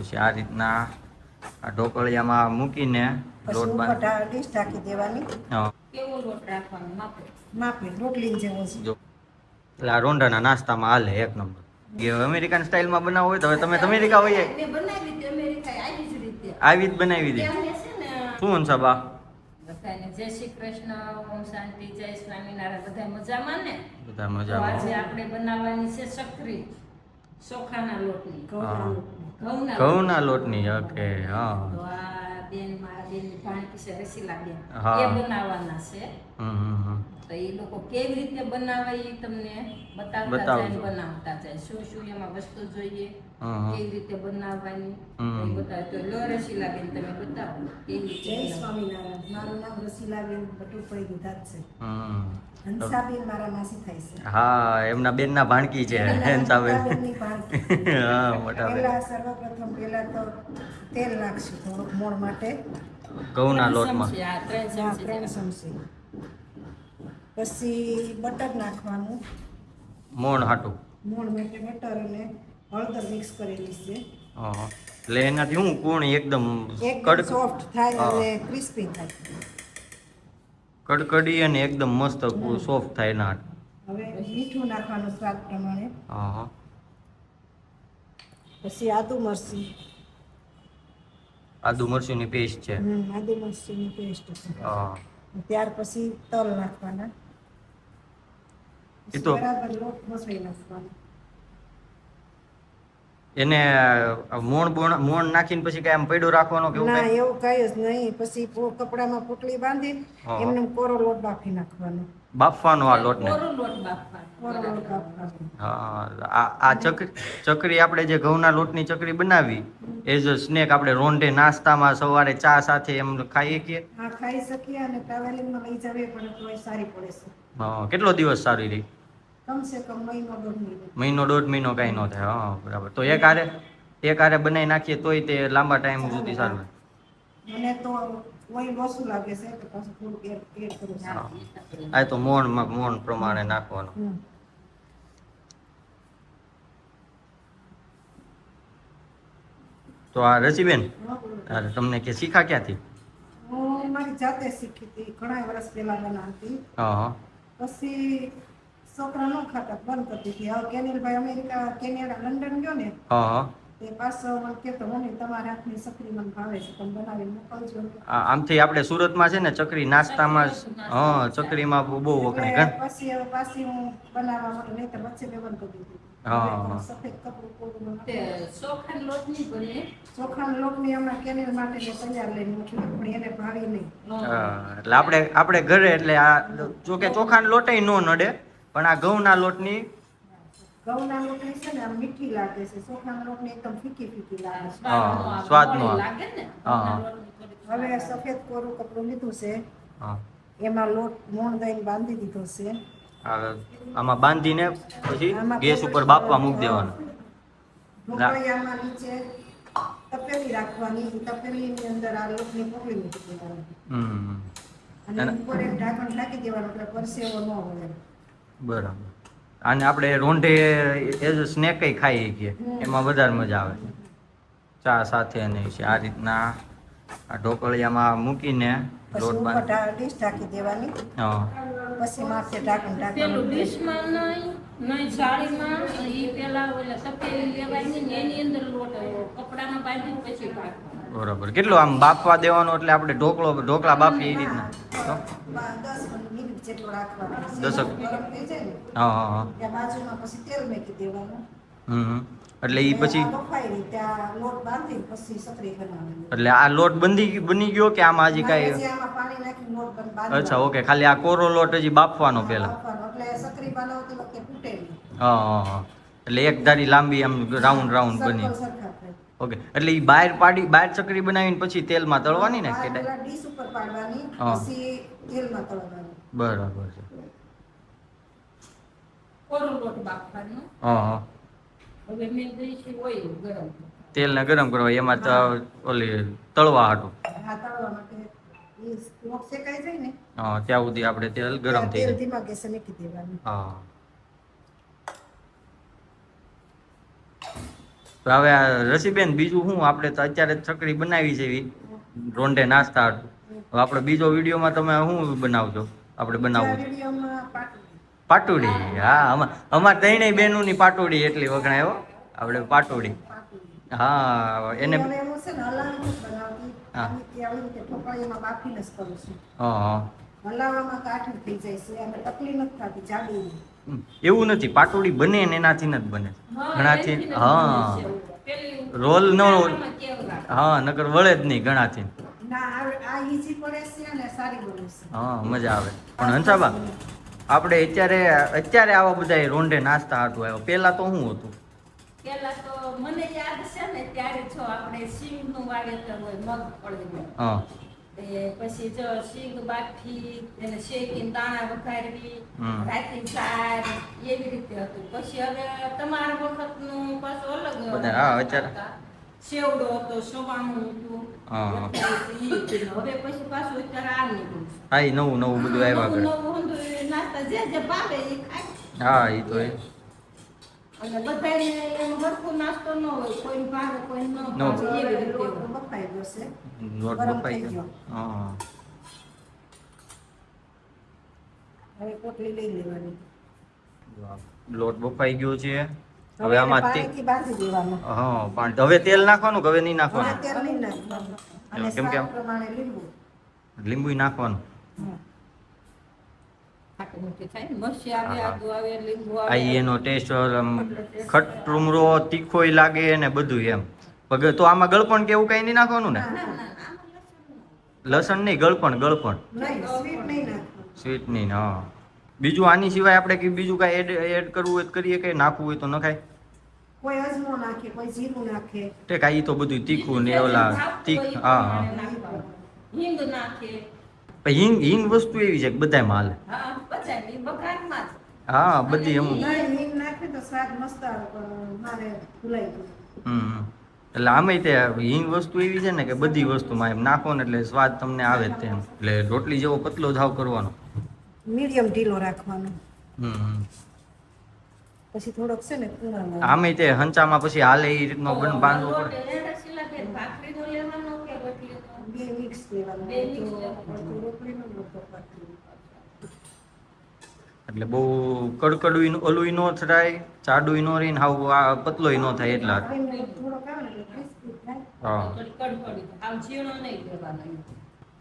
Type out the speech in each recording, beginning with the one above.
પછી આ રીતના આ ઢોકળિયામાં મૂકીને લોટ બાંધ ડીશ ઢાંકી દેવાની. હા કેવો લોટ રાખવાનો માપે રોટલી જેવો છે. જો એટલે આ રોંઢાના નાસ્તામાં હાલે એક નંબર. એ અમેરિકન સ્ટાઇલમાં બનાવવું હોય તો હવે તમે અમેરિકા હોઈએ મેં બનાવી હતી અમેરિકા આવી જ રીતે. આવી જ બનાવી દે. ત્યાં છે ને શું સબા બધાને જય શ્રી કૃષ્ણ, ઓમ શાંતિ, જય સ્વામિનારાયણ. બધા મજામાં ને? બધા તો મજામાં. આજે આપણે બનાવવાની છે સક્રી ચોખાના લોટની, હા. ઘઉંના ઘઉંના લોટની ઓકે હા. તો આ બેન મારા બેનની ભાણકી છે રસીલા બેન, હા. એ બનાવવાના છે. હમ. તો એ લોકો કેવી રીતે બનાવે એ તમને બતાવતા બતાવજો. જાય, બનાવતા જાય. શું શું એમાં વસ્તુ જોઈએ, હમ. કેવી રીતે બનાવવાની હમ. એ બતાવે. તો લો રસીલા બેન તમે બતાવો કેવી રીતે જય બનાવવાની. સ્વામિનારાયણ. મારું નામ રસીલાબેન બટુકભાઈ દુધાત છે. હમ. હંસાબેન મારા માસી થાય છે. હા એમના બેનના ભાણકી છે હેન્સાબેન. મોટાબેનની ભાણકી. હા મોટા બેન. પહેલા તો તેલ નાખશું થોડુંક મોણ માટે. ઘઉંના 3 લોટમાં ચમચી, હા 3 હા, ચમચી 3 ચમચી. પછી બટર નાખવાનું. મોણ હાટું. મોણ માટે બટર અને હળદર મિક્સ કરેલી છે. હા એટલે એનાથી હું કોણ એકદમ એકદમ સોફ્ટ થાય હા. અને ક્રિસ્પી થાય. કડકડી અને એકદમ મસ્ત સોફ્ટ થાય એના હાટું. હવે મીઠું નાખવાનું સ્વાદ પ્રમાણે. હા પછી આદુ મરચી. આદુ મરચુંની પેસ્ટ છે. આદુ મરચીની પેસ્ટ છે. હા ત્યાર પછી તલ નાખવાના. એ તો બરાબર લોટ મસળી નાખવાનો. એને મોણ નાખીને પછી કઈ આમ પડ્યો રાખવાનો કે એવું ના કઈ? એવું કઈ જ નહીં. પછી કપડામાં પોટલી બાંધી હા. એમને કોરો લોટ બાફી નાખવાનો. બાફવાનો આ લોટને. કોરો લોટ બાફવાનો. કોરો લોટ બાફવાનો. હા આ ચકરી આપણે જે ઘઉંના લોટની ચકરી બનાવી એઝ અ સ્નેક આપણે રોંઢે નાસ્તામાં સવારે ચા સાથે એમ ખાઈએ કે હા ખાઈ શકીએ અને ટ્રાવેલિંગમાં લઈ જવી પડે તો એ સારી પડે છે. કેટલો દિવસ સારી રહી? કમસે કમ મહિનો દોઢ મહિનો. મહિનો દોઢ મહિનો કઈ ન થાય. હા બરાબર. તો એક હારે બનાવી નાખીએ તોય તે લાંબા ટાઈમ સુધી સારું રહે. મને તો ઓઇલ ઓછું લાગે છે તો પાછું થોડુંક એડ કરું છું. હા આ તો મોણ પ્રમાણે નાખવાનું. તો આ રસીબેન તમને કે શીખા ક્યાંથી? હું મારી જાતે શીખી હતી. ઘણા વર્ષ પહેલા બનાવતી. હા પછી છોકરા ન ખાતા બંધ કરતી હતી. હવે કેનેલભાઈ કેનેડા લંડન ગયો ને હા તે પાછો મને કહેતો મમ્મી તમારા હાથની સકરી મને ભાવે છે, તમે બનાવીને મોકલજો. આમથી આપણે સુરતમાં છે ને ચકરી નાસ્તામાં હા ચકરીમાં બહુ વખણાય એટલે પછી હવે પાછી હું બનાવવા માટે નહીંતર વચ્ચે મેં બંધ કરી દીધી. હા. હવે તો સફેદ કપડું કોરું તે ચોખાના લોટની બને. ચોખાના લોટની હમણાં કેનેલ માટે મેં તૈયાર લઈને મૂકી પણ એને ભાવી નહીં. એટલે આપણે ઘરે એટલે આ જો કે ચોખાનો લોટય નો નડે પણ આ ઘઉંના લોટની ઘઉંના લોટની છે ને આમ મીઠી લાગે છે. ચોખાના લોટની એકદમ ફીકી ફીકી લાગે છે. હા, સ્વાદ નો આવે. લાગે ને. હા. હવે સફેદ કોરું કપડું લીધું છે. હા એમાં લોટ મોણ દઈને બાંધી દીધો છે. આમાં બાંધીને પછી આમાં ગેસ ઉપર બાફવા મૂકી દેવાનું. ઢોકળિયામાં નીચે તપેલી રાખવાની. તપેલીની અંદર આ લોટની પોટલી મૂકી દેવાની. અને ઉપર એક ઢાંકણ ઢાંકી દેવાનું એટલે પરસેવો ન વળે. બરાબર. અને આપણે રોંઢે એઝ અ સ્નેક ખાઈએ છીએ એમાં વધારે મજા આવે ચા સાથે. અને આ રીતના આ ઢોકળિયામાં મૂકીને લોટ પછી બાંધ ઉપર ડીશ ઢાંકી દેવાની. હા પછી માથે ઢાંકણ પેલું ઢાંકવાનું. ડીશમાં નહીં જાળીમાં ઈ પેલા ઓલા તપેલી લેવાની ને એની અંદર લોટ કપડામાં બાંધી પછી પાકવાનો. બરાબર. કેટલો આમ બાફવા દેવાનો એટલે આપણે ઢોકળા બાફીએ એ રીતના? 10 મિનિટ જેટલો રાખવાનો. દસક. ગરમ થઈ જાય ને હા ત્યાં બાજુમાં પછી તેલ મૂકી દેવાનું. એટલે એ પછી આ બફાઈ રહી ત્યાં લોટ બાંધી પછી સકરી બનાવવાની. એટલે આ લોટ બની ગયો કે આમાં હજી ના, કાંઈ? પછી આમાં પાણી નાખીને લોટ બાંધવાનો. અચ્છા ઓકે. ખાલી આ કોરો લોટ હજી બાફવાનો પહેલા. બાફવાનો. એટલે સકરી બનાવતી વખતે તૂટે નહીં. હા એટલે એક ધારી લાંબી આમ રાઉન્ડ બની. સર્કલ સરખા થાય. ઓકે. એટલે એ બહાર ચકરી બનાવીને પછી તેલમાં તળવાની ને કે પેલા ડીશ ઉપર પાડવાની હા. પછી તેલમાં તળવાની. બરાબર છે. કોરો લોટ બાફવાનો. હા હવે મેં દઈશું ઓઇલ ગરમ. તેલને ગરમ કરવા એમાં તો ઓલી તળવા હાટું. આ તળવા માટે એ લોટ શેકાઈ જાય ને હા ત્યાં સુધી આપણે તેલ ગરમ થઈ તેલ જાય. ધીમા ગેસે મૂકી દેવાનું. હા તો હવે આ રસીબેન બીજું શું આપણે તો અત્યારે જ ચકરી બનાવી છે એવી રોંઢે નાસ્તા હાટુ. હવે આપણે બીજો વિડીયોમાં તમે શું બનાવજો આપણે બનાવવું છે? વિડીયોમાં પાટોડી. હા, અમાર ત્રણેય બેનોની પાટોડી એટલી વખણાય હો આપણે પાટોડી. હા એને હવે એવું છે ને હલાવી નથી બનાવતી. હા. આવી રીતે ઢોકળીમાં બાફીને જ કરું છું. હા હલાવવામાં કાઠું થઈ જાય છે અને તકલીફ નથી થતી જાડી. એવું નથી, પાટોડી બને ને એનાથી નથી બને ઘણાથી. એનાથી જ હા બને છે. પેલી રોલ નો ઉનાળામાં કેવડા. હા નકર વળે જ નહીં ઘણાથી. ના આ ઈઝી પડે છે અને સારી બને છે. હા મજા આવે. પણ હંસાબા આપણે અત્યારે આવા બધા રોંઢે નાસ્તા હાટું આવ્યો, પેલા તો શું હતું? પેલા તો મને યાદ છે ને ત્યારે જો આપણે સિંગનું વાવેતર હોય મગફળીનું. હા પછી જો સિંગ બાફી એને શેકીને દાણા વઘારવી, હમ. રાતી સાર એવી રીતે હતું. પછી હવે તમારા વખતનું પાછું અલગ બધા હા અત્યારે સેવડો હતો, સવાણું હતું. હા. હવે પછી પાછું અત્યારે આ નીકળ્યું છે. હા ઈ નવું નવું બધું આવ્યા કરે. નવું ઊંધું નાસ્તા જે ભાવે એ ખાય. હા ઈ તો એ અને બધાને એમ હરખું નાસ્તો ન હોય, કોઈને ભાવે કોઈને ન નો. ભાવે એવી રીતે લોટ હોય. બફાઈ ગયો છે. લોટ ગરમ બફાઈ થઈ ગયો. હા હવે પોટલી લઈ લેવાની. લોટ બફાઈ ગયો છે. હવે હવે આમાં પાણીથી બાંધી દેવાનું. હા પાણી. હવે તેલ નાખવાનું કે હવે નહીં હવે નાખવાનું? તેલ નહીં નાખવાનું. અને કેમ કેમ? સ્વાદ પ્રમાણે લીંબુ. લીંબુ નાખવાનું. હા. ખાટી મીઠી થાય ને, મરચી આવે, હા. આદુ આવે, લીંબુ આ આવે. ઈ એનો ટેસ્ટ ખટરૂમરો તીખોય લાગે ને બધું એમ. પગે તો આમાં ગળપણ કે એવું કઈ નહીં નાખવાનું ને? ના, ના, આમાં લસણ ન લસણ નહીં, ગળપણ ગળપણ. નહીં સ્વીટ નહીં નાખવાનું. સ્વીટ નહીં ને હા. બીજું આની સિવાય આપણે કે બીજું કાંઈ એડ કરવું હોય તો કરીએ, કે નાખવું હોય તો નખાય. કોઈ અજમો નાખે, કોઈ જીરું નાખે. તે કાંઈ ઈ તો બધું તીખું ને જે ઓલા ભાવતું તીખ હોય એ હા પ્રમાણે હા. નાખવાનું. હિંગ નાખે. પણ હિંગ વસ્તુ એવી છે કે બધાયમાં હાલે. હા, બધાય વઘારમાં જ. હા બધી અમુક. નહીં હિંગ નાખે તો સ્વાદ મસ્ત આવે પણ મારે ભૂલાઈ ગયું. એટલે આમે તે હિંગ વસ્તુ એવી છે ને કે બધી વસ્તુમાં એમ નાખો ને એટલે સ્વાદ તમને આવે જ તેમ. એટલે રોટલી જેવો પતલો ધાવ કરવાનો. મીડિયમ ઢીલો રાખવાનો. હમ પછી થોડોક છે ને કુણામાં આમે તે હંચામાં પછી હાલે એ રીતનો બાંધવો લોટ પડે. એને રસીલાબેન ભાખરીનો લેવાનો કે રોટલીનો? બે મિક્સ લેવાનું. બે mix તો લેવાનું. અડધું રોટલીનું ને અડધું ભાખરીનું. એટલે બહુ કડકડું ઓલું નો થાય, જાડું નો રહીને હાવ આ પતલોય નો થાય એટલા. ભાખરીનો થોડોક આવે ને એટલે crispy થાય. હા થોડી કડકડી. આમ ઝીણો નહીં લેવાનો.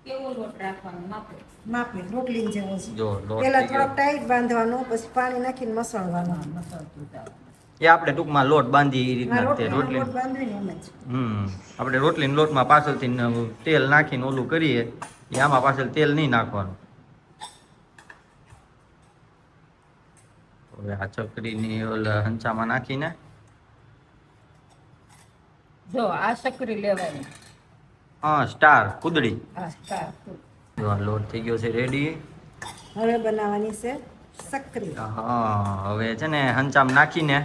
કેવો લોટ રાખવાનો માપે? માપે રોટલી જેવો છે. જો લોટ પેલા થઈ ગયો. થોડોક ટાઈટ બાંધવાનો પછી પાણી નાખીને મસળવાનો. મસાલતું જાવ. એ આપણે ટૂંકમાં લોટ બાંધી એ આ રીતના તે રોટલીનો રોટલી. લોટ બાંધવીને એમ જ. આપણે રોટલીના લોટમાં પાછળથી તેલ નાખીને ઓલું કરીએ એ આમાં પાછળ તેલ નહીં નાખવાનું. હવે આ ચકરીની ઓલા હંચામાં નાખીને જો આ સકરી લેવાની. હા સ્ટાર કુદડી. આ સ્ટાર. જો આ લોટ થઈ ગયો છે રેડી. હવે બનાવવાની છે સક્રી. હા હવે છે ને હંચામ નાખીને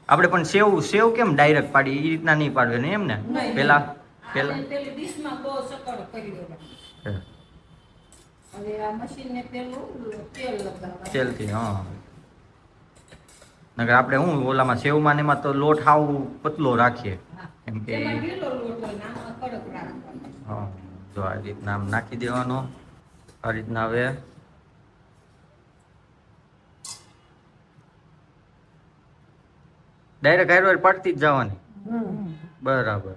આપણે પણ સેવ કેમ ડાયરેક્ટ પાડી એ રીતના નહીં પાડવાની એમ ને? નહીં. પેલા આને પેલી ડીશમાં બહુ સકડ કરી દેવાની. હવે આ મશીનને પેલું તેલ લગાવવાનું. તેલથી હા. નકર આપણે હું ઓલામાં સેવમાં ને એમાં તો લોટ હાવ પતલો રાખીએ હા. એમ કે એમાં ઢીલો લોટ હોય ને આમાં કડક રાખવાનો. હા જો આ રીતના આમ નાખી દેવાનો. આ રીતના હવે ડાયરેક્ટ હાઈર પાડતી જ જવાની. બરાબર.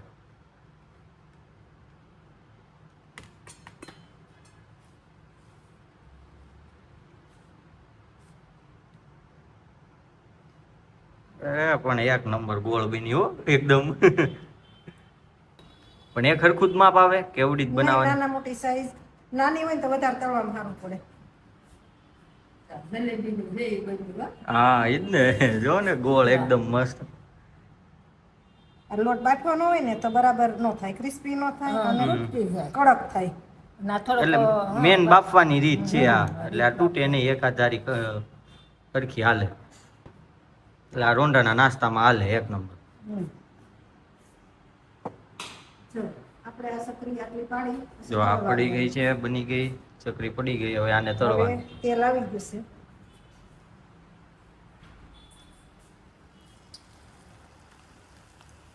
પણ એક નંબર ગોળ બની હો એકદમ. પણ એક હરખું જ માપ આવે કેવડી જ બનાવવાની? નાના મોટી સાઈઝ નાની હોય ને તો વધારે તળવામાં સારું પડે. જલેબીનું જેવી બન્યું હો. હા એ જ ને. જો ને ગોળ એકદમ મસ્ત. આ લોટ બાફવાનો હોય ને તો બરાબર ન થાય, ક્રિસ્પી ન થાય અને તૂટી જાય. કડક થાય. ના થોડોક એટલે મેન બાફવાની રીત છે આ. એટલે આ તૂટે નહીં, એકાધારી સરખી હાલે. એટલે આ રોંઢાના નાસ્તામાં હાલે એક નંબર. જો આપણે આ સક્રી આટલી પાડી પછી જો આ પડી તળવાની. ગઈ છે, બની ગઈ ચકરી પડી ગઈ. હવે આને હવે તળવાની. તેલ આવી ગયું છે.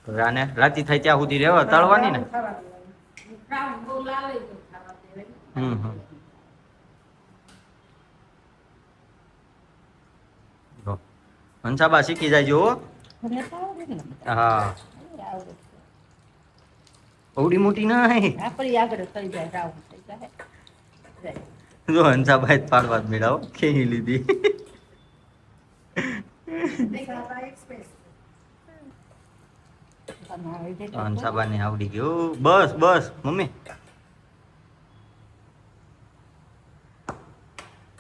હવે આને રાતી થાય ત્યાં સુધી રહેવા તળવાની ને. થવા દેવાની. બ્રાઉન બહુ લાલ હોય તો ખાવા દેવાય. હમ. જો હંસાબા શીખી જાય જો. મને તો આવડે ને બધા. હા આવડે છે. બહુડી મોટી નહીં. આપણી આગળ થઈ જાય રાઉન્ડ થઈ જાય. જાય. જો હંસાબાઈ જ પાડવા જ મેળાવો ખેઈ લીધી. સાદા એક્સપ્રેસ. બનાવી દે તો. હંસાબાને આવડી ગયું. બસ બસ મમ્મી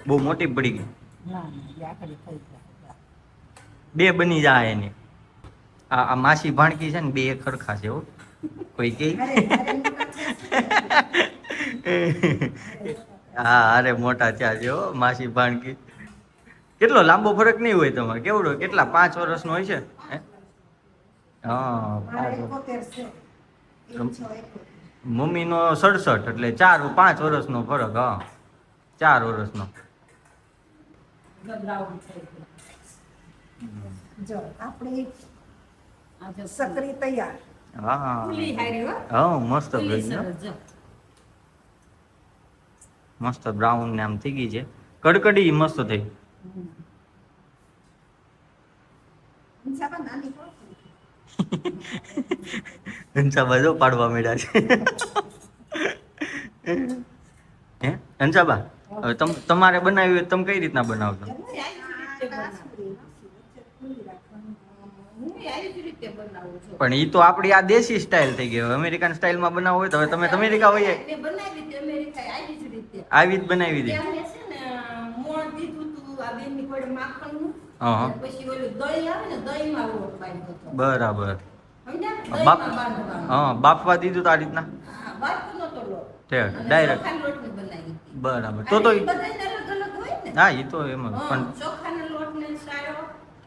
બહુ મોટી પડી ગઈ. ના ના એ આગળ થઈ જાય. બે બની જાય એની. આ માસી ભાણકી છે ને બે ખરખા છે હો. કોઈ કે અરે અરે મોટા છે. હા અરે મોટા ત્યાં છે હો માસી ભાણકી. કેટલો લાંબો ફરક નહીં હોય તમારે કેવડો કેટલા 5 વર્ષનો હોય છે હે? હા મારે 5 71 છે. તમ- 171. મમ્મીનો 67 એટલે 5 વર્ષનો ફરક. હા 4 વર્ષનો. બ્રાઉન થઈ ગયું. જો આપણી આ જો સકરી તૈયાર. હા ફૂલી હારી હો. હા મસ્ત ફૂલી બની હો. સરસ જો. મસ્ત બ્રાઉન ને આમ થઈ ગઈ છે. કડકડી મસ્ત થઈ. સાબા નાની કોણ? હંસાબા જો પાડવા મળ્યા છે. હે હંસાબા હવે તમારે બનાવી હોય તો તમે કઈ રીતના બનાવજો? હું આવી જ રીતે બનાવું છું. પણ ઈ તો આપણી આ દેશી સ્ટાઇલ થઈ ગઈ. હવે અમેરિકન સ્ટાઇલમાં બનાવવું હોય તો હવે તમે અમેરિકા હોઈએ મેં બનાવી હતી અમેરિકા આવી જ રીતે. આવી જ બનાવી દીધી. ત્યાં મેં છે ને મોણ દીધું તું આ બેનની પડે માખણનું. હા. અને પછી ઓલું દહીં આવે ને દહીંમાં લોટ બાંધ્યો હતો. બરાબર. સમજ્યા? બાપ દહીંમાં બાંધવાનું. હા બાફવા દીધું તો આ રીતના. હા, બાફતો નહોતો લોટ. ઠીક, અને direct. ચોખાના લોટની બનાવી હતી. બરાબર અને તો ઈ બધાયને અલગ અલગ હોય ને. હા ઈ તો એમ જ હા, પણ ચોખાના લોટને સારો,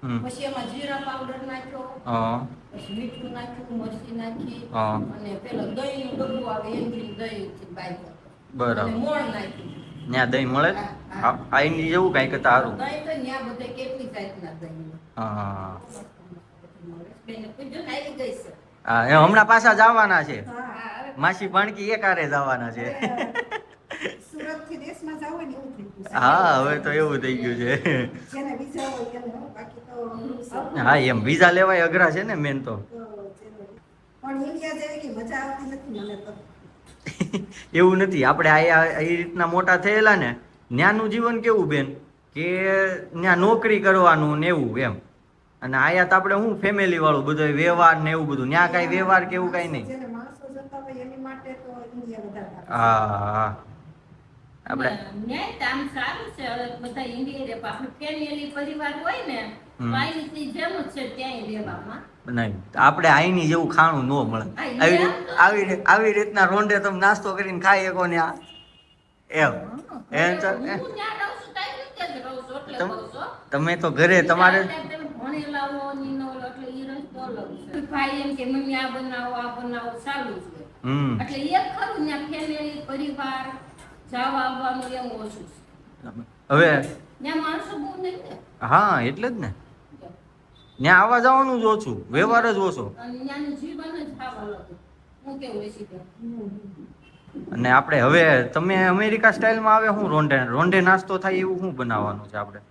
હમ. પછી એમાં જીરા પાવડર નાખ્યો, હા પછી મીઠું નાખ્યું, મરચી નાખી, હા. અને પેલો દહીંનું ડબ્બું આવે એની દહીંથી બાંધ્યો. બરાબર. અને મોણ નાખ્યું. ત્યાં દહીં મળે જ? આ એની જેવું કાંઈક હતા સારું. દહીં તો ન્યા બધે કેટલી જાતના દહીં મળે. હા બેને પૂછજો ને આવી ગઈ છે. હા એ હમણાં પાછા જવાના છે. હા. હા, હવે માસી ભાણકી એકારે જવાના છે. સુરત થી દેશમાં જાવ ને એવું થઈ ગયું છે. હા હવે તો એવું થઈ ગયું છે. જેને વિઝા હોય એને હો, બાકી તો અઘરું છે. હા એમ વિઝા લેવાય અઘરા છે ને મેન તો. તો જેને- પણ ઇન્ડિયા જેવી કે મજા આવતી નથી મને તો. એવું નથી આપણે આ રીતના મોટા થયેલા ને ન્યાનું જીવન કેવું બેન કે ત્યાં નોકરી કરવાનું ને એવું એમ. અને આયા તો આપણે શું ફેમિલી વાળું બધું વ્યવહાર ને એવું બધું ત્યાં કાંઈ વ્યવહાર કે એવું કાંઈ નહીં. જેને માણસો જતા હોય એની માટે તો ઇન્ડિયા વધારે સારું છે. હા આપણે ન્યાય તો આમ સારું છે. હવે બધા ઇન્ડિયા રે આપણે ફેમિલી પરિવાર હોય ને તો હમ. અહીંની જેમ જ છે ત્યાંય રહેવામાં. નહીં આપણે આઈની જેવું ખાણું ન મળે. આવી રીતના રોંડે તમે નાસ્તો કરીને ખાઈ શકો ને આ એમ એમ તો હું ત્યાં રહું છું ત્યાં રીતે જ રહું છું એટલે તમ- કહું છું. તમે તો ઘરે તમારે ત્યાં તમે ભણેલા હો, નીનો હો, એટલે ઈ રસ્તો અલગ છે. ભાઈ એમ કે મમ્મી આ બનાવો ચાલુ છે. હમ એટલે એક ખરું ત્યાં ફેમિલી પરિવાર જવા આવવાનું એમ ઓછું છે. હવે ત્યાં માણસો બહુ નહીં ને. હા એટલે જ ને ત્યાં આવવા જવાનું જ ઓછું વ્યવહાર જ ઓછો. અને ત્યાંનું જીવન જ સાવ અલગ. હું કેવું હશે તે. અને આપણે હવે તમે અમેરિકા સ્ટાઇલમાં આવે શું રોંઢે નાસ્તો થાય એવું શું બનાવવાનું છે આપણે?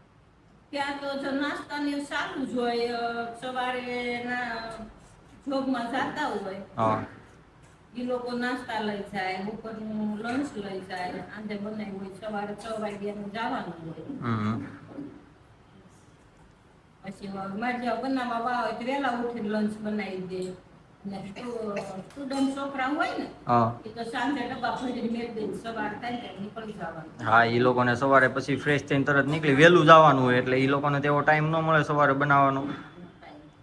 ત્યાં તો જો નાસ્તાની સારું જ હોય. સવારે જોબમાં જતા હોય હા એ લોકો નાસ્તા લઈ જાય, બપોરનું લંચ લઈ જાય, આંધે બનાવ્યું હોય સવારે 6 વાગ્યાનું જવાનું હોય. હમ પછી મારે જ્યાં બનાવવા વાવ હોય તો વહેલા ઉઠીને લંચ બનાવી દે. અને સ્ટુડન્ટ છોકરા હોય ને હા એ તો સાંજે ડબ્બા ભરીને મેળ દઈને સવાર થાય ત્યારે નીકળી જવાનું. હા એ લોકોને સવારે પછી ફ્રેશ થઈને તરત નીકળી વહેલું જવાનું હોય એટલે એ લોકોને તેવો ટાઈમ ન મળે સવારે બનાવવાનો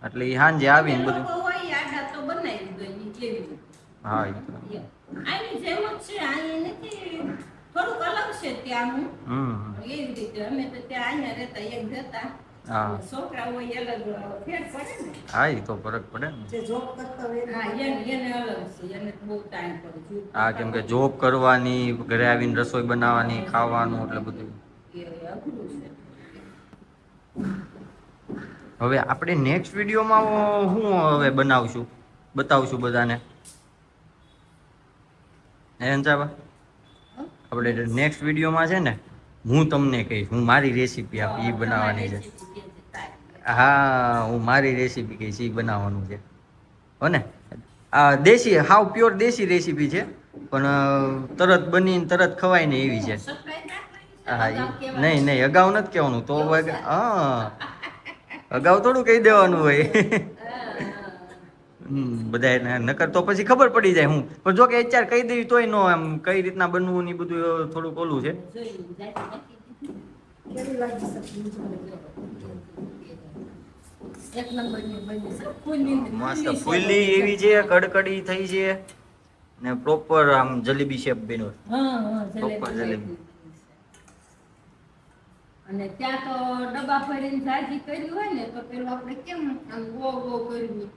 એટલે એ સાંજે આવીને બધું. લોકો હોય આડા તો બનાવી દે ઈ કેવી રીતે. હા એ તો. આની જેમ જ છે. અહીં નથી, થોડુંક અલગ છે ત્યાંનું. હમ એવી રીતે અમે તો ત્યાં અહીંયા રહેતા એક રહેતા. હા છોકરા હોય અલગ ફેર પડે ને. હા એ તો ફરક પડે ને. જે જોબ કરતા હોય હા એને એને અલગ છે. એને તો બહુ ટાઈમ પડે. હા કેમ કે જોબ કરવાની ઘરે આવીને રસોઈ બનાવવાની ખાવાનું એટલે બધું. એ અઘરું છે. હવે આપણે નેક્સ્ટ વિડીયોમાં શું હવે બનાવશું? બતાવશું બધાને. હે અંશાબા, આપણે નેક્સ્ટ વિડીયોમાં છે ને હું તમને કહીશ, હું મારી રેસીપી આપી એ બનાવવાની છે. હા, હું મારી રેસીપી કહીશ એ બનાવવાનું છે હો ને. આ દેશી હાવ પ્યોર દેશી રેસીપી છે, પણ તરત બનીને તરત ખવાય ને એવી છે. હા, નહીં અગાઉ નથી કહેવાનું તો હા, અગાઉ થોડું કહી દેવાનું હોય. બધા નકર તો પછી ખબર પડી જાય. હું પણ જો કે અત્યારે કહી દેવી તોય નો એમ કઈ રીતના બનવું ને બધું થોડુંક ઓલું છે. કેવી લાગી એક નંબરની બની છે. ફૂલની મસ્ત ફૂલી એવી છે, કડકડી થઈ છે ને પ્રોપર આમ જલેબી શેપ બન્યો. પ્રોપર જલેબી. અને ત્યાં તો ડબ્બા ભરીને ભાજી કરી હોય ને તો પેલું આપણે કેમ આમ ગો કરવી,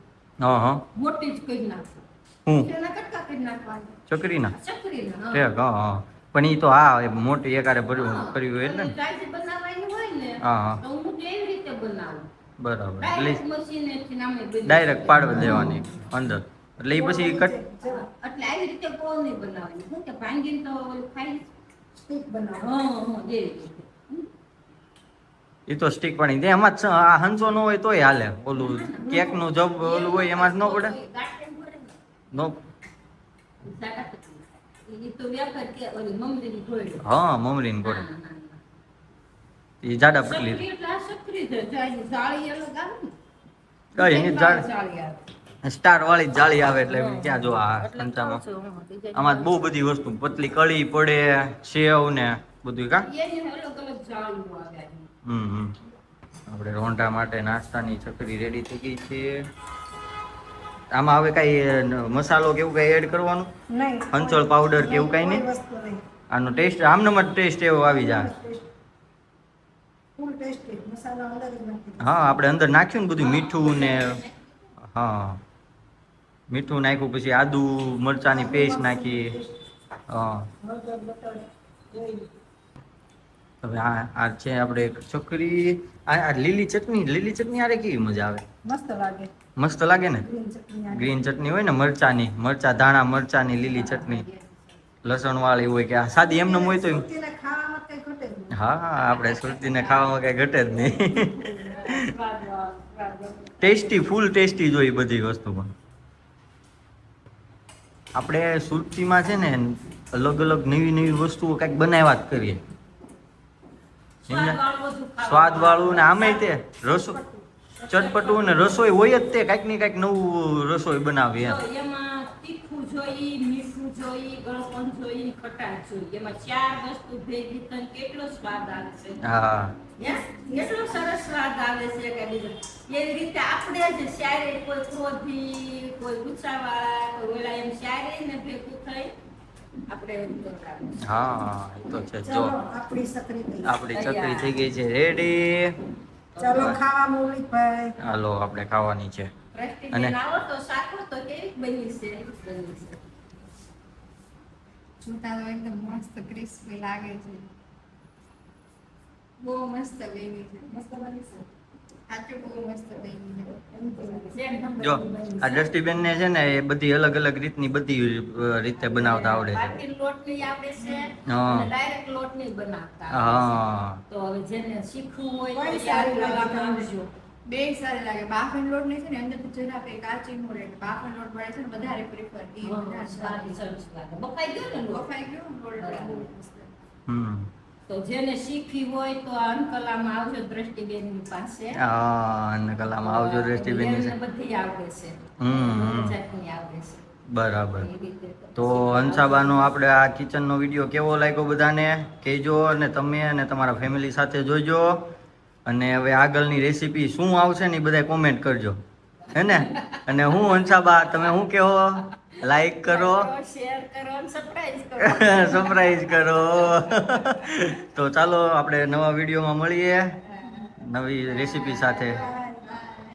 હા મોટી જ કરી નાખો. હું પેલા કટકા કરી નાખવાના. ચકરીના ચકરીના, ઠેક હા. પણ એ તો હા મોટી એકારે ભર્યું કર્યું હોય એટલે ને. ભાજી બનાવવાની હોય ને હા તો હું કેવી રીતે બનાવું? બરાબર. ડાયરેક્ટ મશીનેથી નામે બની ડાયરેક્ટ પાડવા દેવાની અંદર, એટલે એ પછી એટલે આવી રીતે ગોળ નહીં બનાવવાની. શું કે ભાંગીને તો ખાઈ સ્ટીક બનાવો. હા એ રીતે. એ તો સ્ટીક પાણી દે એમાં જ આ હંસો ન હોય તોય હાલે. ઓલું કેક નું જબ ઓલું હોય એમાં જ ન પડે નો. એ તો વ્યાપાર કે ઓલી મમરીની ઘોડી. હા મમરીને પડે એ જાડા પટલી સક્રિય એટલે આ સક્રિય છે. જાળી અલગ આવે ને. કઈ એની જાળી જાળી આવે. સ્ટાર વાળી જાળી આવે એટલે ક્યાં જો આ સંચામાં આમાં બહુ બધી વસ્તુ પતલી કળી પડે સેવ ને બધું કા. એની અલગ અલગ જાળીઓ આવે. આપણે રોંઢા માટે નાસ્તાની ચકરી રેડી થઈ ગઈ છે. આમાં હવે કઈ મસાલો કેવું કઈ એડ કરવાનું? નહીં, હંચળ પાવડર કે એવું કઈ કોઈ નહીં. વસ્તુ નહીં. આનો ટેસ્ટ આમનો જ ટેસ્ટ એવો આવી જાય. ફૂલ ટેસ્ટી મસાલા અંદર જ નાખી દો. હા, આપણે અંદર નાખ્યું ને બધું મીઠું ને હા મીઠું નાખ્યું, પછી આદુ મરચાની પેસ્ટ નાખી. હા હળદર બટર જોઈ. હવે આ છે આપણે ચકરી. આ લીલી ચટણી આરે કેવી મજા આવે. મસ્ત લાગે. મસ્ત લાગે ને. ગ્રીન ચટણી આ ગ્રીન ચટણી હોય ને મરચા ધાણા મરચાની લીલી ચટણી લસણ વાળી હોય કે આ સાદી એમને હોય તો સુરતીને ખાવામાં કઈ ઘટે જ નહીં. હા આપણે સુરતીને ખાવામાં કઈ ઘટે જ નહીં. ટેસ્ટી ફૂલ ટેસ્ટી જોઈ બધી વસ્તુ. પણ આપણે સુરતીમાં છે ને અલગ અલગ નવી વસ્તુઓ કંઈક બનાવ્યા જ કરીએ. સ્વાદ વાળું ને આમે તે રસોઈ ચટપટું ને રસોઈ હોય જ તે કાંઈક ને કાંઈક નવું રસોઈ બનાવી એમ. એમાં તીખું જોઈ, મીઠું જોઈ, ગળપણ જોઈ, ખટાશ જોઈ. એમાં ચાર વસ્તુ ભેગી થઈને કેટલો સ્વાદ આવે છે. હા કેટલો સરસ સ્વાદ આવે છે કે બીજો. એવી રીતે આપણે જે શાયરી કોઈ ક્રોધી, કોઈ ગુસ્સાવાળા, કોઈ ઓલા એમ શાયરી ને ભેગું થઈ આપણે હા એ તો છે. જો ચાલો આપણી સકરી થઈ. આપણી ચકરી થઈ ગઈ છે રેડી. ચાલો ખાવા મૌલિકભાઈ. હાલો આપણે ખાવાની છે. અને આવો તો શાકો તો કેવી બની છે. જોતા તો એકદમ મસ્ત ક્રિસ્પી લાગે છે. બહુ મસ્ત બની છે. મસ્ત બની છે. સાચું બહુ મસ્ત બની છે. જો આ દ્રષ્ટિબેન ને છે ને એ બધી અલગ અલગ રીતની બધી રીતે બનાવતા આવડે છે. બાકી લોટની આવડે છે હા. અને ડાયરેક્ટ લોટની બનાવતા આવડે હા છે. તો હવે જેને શીખવું હોય કોઈ તો સારી યાદ લાગે કરવામાં તમને? આવજો. બે સારી લાગે. બાફેનો લોટ નહીં છે ને અંદર તો જરા કઈ કાચી નો રહે. બાફેનો લોટ મળે છે ને વધારે પ્રિફર ઈ વધારે સારી સરસ લાગે. બફાઈ ગયો ને લોટ. બફાઈ ગયો લોટ બહુ મસ્ત. તો જેને શીખવી હોય તો આ અંકલામાં આવજો દ્રષ્ટિબેનની પાસે. હા અને કલામાં આવજો દ્રષ્ટિબેન એમને છે. બધી આવડે છે. હમ. ચટણી આવડે છે. બરાબર. એ રીતે તો હંસાબાનો આપણે આ કિચનનો વિડીયો કેવો લાગ્યો બધાને કહેજો, અને તમે અને તમારા ફેમિલી સાથે જોઈજો. અને હવે આગળની રેસીપી શું આવશે ને એ બધા કોમેન્ટ કરજો હે ને. અને હું હંસાબા તમે શું કહો? લાઈક કરો, શેર કરો અને સબસ્ક્રાઇબ કરો. સરપ્રાઈઝ કરો. તો ચાલો આપણે નવા વિડીયોમાં મળીએ નવી રેસીપી સાથે.